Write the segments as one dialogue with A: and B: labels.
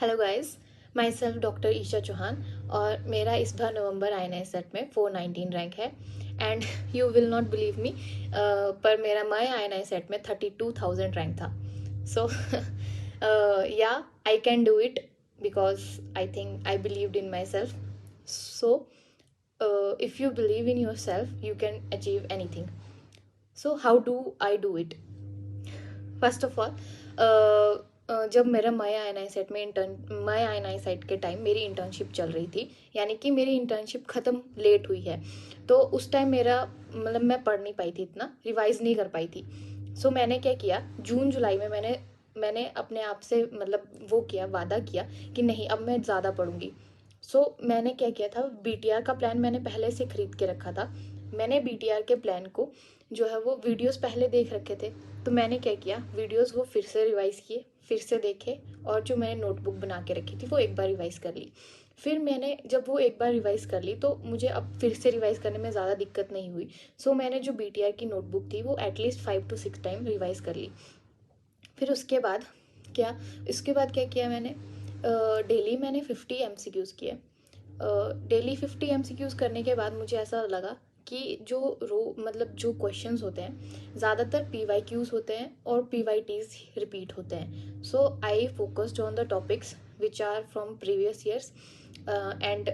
A: Hello guys, myself doctor Isha Chauhan और मेरा इस बार नवंबर INI सेट में 419 रैंक है। And you will not believe me, पर मेरा माई INI सेट में 32,000 रैंक था। सो या, I can do it because I think I believed in my self. So if you believe in yourself, you can achieve anything. So how do I do it? First of all, जब मेरा माई I N I set के time मेरी internship चल रही थी, यानी कि मेरी इंटर्नशिप ख़त्म लेट हुई है, तो उस टाइम मेरा मतलब मैं पढ़ नहीं पाई थी, इतना रिवाइज नहीं कर पाई थी. सो मैंने क्या किया, जून जुलाई में मैंने अपने आप से मतलब वो किया, वादा किया कि नहीं अब मैं ज़्यादा पढ़ूंगी. मैंने क्या किया था, BTR का प्लान मैंने पहले से खरीद के रखा था. मैंने BTR के प्लान को जो है वो वीडियोस पहले देख रखे थे. तो मैंने क्या किया, वीडियोस वो फिर से रिवाइज़ किए, फिर से देखे, और जो मैंने नोटबुक बना के रखी थी वो एक बार रिवाइज़ कर ली. फिर मैंने जब वो एक बार रिवाइज़ कर ली तो मुझे अब फिर से रिवाइज़ करने में ज़्यादा दिक्कत नहीं हुई. मैंने जो BTR की नोटबुक थी वो एटलीस्ट 5 to 6 टाइम रिवाइज़ कर ली. फिर क्या इसके बाद क्या किया मैंने, डेली मैंने 50 MCQs किए. डेली 50 MCQs करने के बाद मुझे ऐसा लगा कि जो क्वेश्चंस होते हैं ज़्यादातर PYQs होते हैं और PYTs रिपीट होते हैं. I focused on the topics which are from previous years and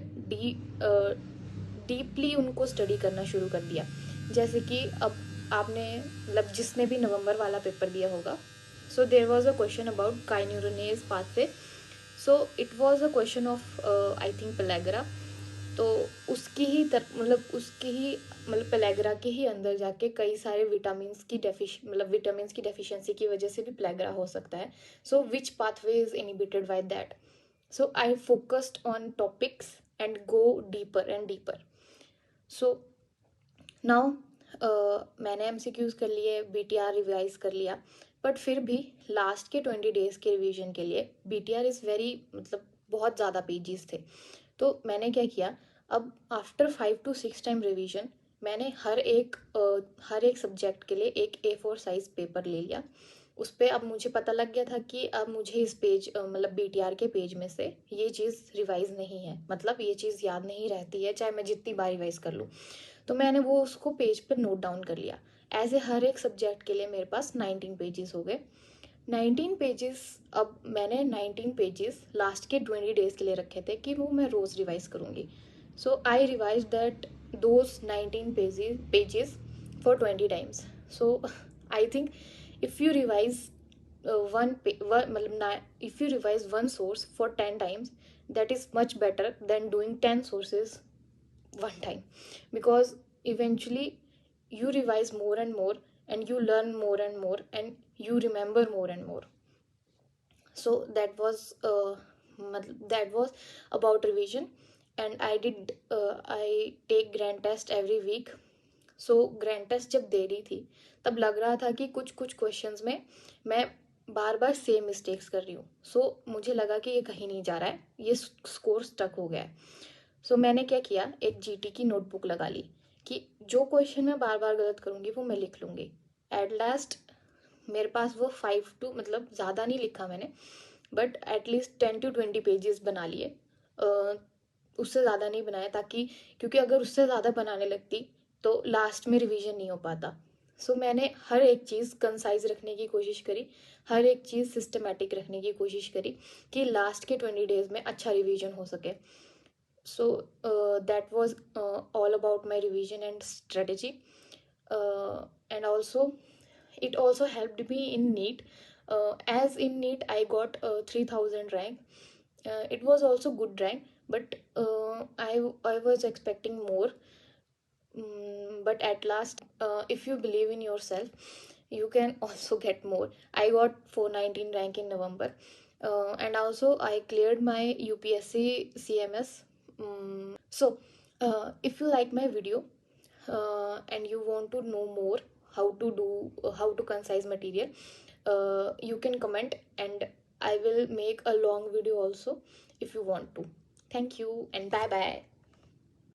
A: deeply उनको स्टडी करना शुरू कर दिया. जैसे कि अब आपने मतलब जिसने भी नवंबर वाला पेपर दिया होगा, there was a question about kynurenine pathway. It was a question of I think pellagra. तो उसकी ही पेलेग्रा के ही अंदर जाके कई सारे विटामिन्स की डेफिशिएंसी की वजह से भी पेलेग्रा हो सकता है. Which pathway is inhibited by that. I focused on topics and go deeper and deeper. So now मैंने MCQs कर लिए, BTR रिवाइज कर लिया, बट फिर भी लास्ट के 20 days के रिवीजन के लिए BTR इज़ वेरी मतलब बहुत ज़्यादा पेजेस थे. तो मैंने क्या किया, अब आफ्टर 5 to 6 टाइम रिवीजन मैंने हर एक सब्जेक्ट के लिए एक A4 साइज पेपर ले लिया. उस पर अब मुझे पता लग गया था कि अब मुझे इस पेज मतलब BTR के पेज में से ये चीज़ रिवाइज नहीं है, मतलब ये चीज़ याद नहीं रहती है चाहे मैं जितनी बार रिवाइज कर लूँ. तो मैंने वो उसको पेज पर नोट डाउन कर लिया. ऐसे हर एक सब्जेक्ट के लिए मेरे पास 19 पेजेस हो गए. 19 पेजेस. अब मैंने 19 पेजेस लास्ट के 20 days के लिए रखे थे कि वो मैं रोज़ रिवाइज करूँगी. I revise that those 19 pages for 20 times. I think if you revise if you revise one source for 10 times, that is much better than doing 10 sources one time, because eventually you revise more and more and you learn more and more and you remember more and more. That was about revision. And I take grand test every week. Grand test जब दे रही थी तब लग रहा था कि कुछ कुछ क्वेश्चंस में मैं बार बार सेम मिस्टेक्स कर रही हूँ. मुझे लगा कि ये कहीं नहीं जा रहा है, ये स्कोर स्टक हो गया है. मैंने क्या किया, एक GT की नोटबुक लगा ली कि जो क्वेश्चन मैं बार बार गलत करूँगी वो मैं लिख लूँगी. एट लास्ट मेरे पास वो मतलब ज़्यादा नहीं लिखा मैंने, बट एटलीस्ट 10 to 20 पेजेस बना लिए. उससे ज़्यादा नहीं बनाया, क्योंकि अगर उससे ज़्यादा बनाने लगती तो लास्ट में रिवीजन नहीं हो पाता. मैंने हर एक चीज़ कंसाइज रखने की कोशिश करी, हर एक चीज़ सिस्टमेटिक रखने की कोशिश करी कि लास्ट के 20 days में अच्छा रिवीजन हो सके. That was all about my revision and strategy. And also it also helped me in NEET. As in NEET I got 3000 rank. It was also good rank, but I was expecting more. But at last, if you believe in yourself, you can also get more. I got 419 rank in November. And also I cleared my UPSC CMS. If you like my video and you want to know more how to concise material, you can comment and I will make a long video also if you want to. Thank you and bye bye.